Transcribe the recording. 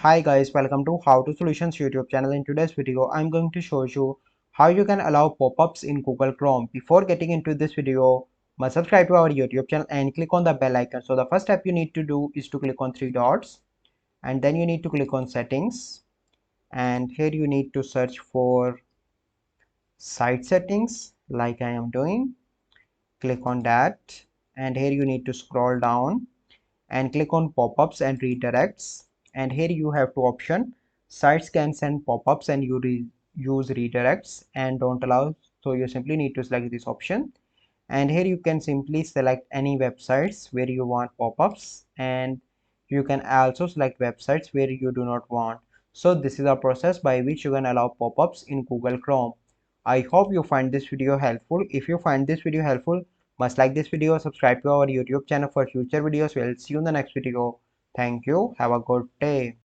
Hi guys, welcome to How to Solutions YouTube channel. In today's video, I'm going to show you how you can allow pop-ups in Google Chrome. Before getting into this video, must subscribe to our YouTube channel and click on the bell icon. So the first step you need to do is to click on three dots and then you need to click on settings, and here you need to search for site settings like I am doing. Click on that and here you need to scroll down and click on pop-ups and redirects, and here you have two options: sites can send pop-ups and you use redirects and don't allow. So you simply need to select this option, and here you can simply select any websites where you want pop-ups, and you can also select websites where you do not want. So this is a process by which you can allow pop-ups in Google Chrome. I hope you find this video helpful. If you find this video helpful, must like this video, subscribe to our YouTube channel for future videos. We'll see you in the next video. Thank you. Have a good day.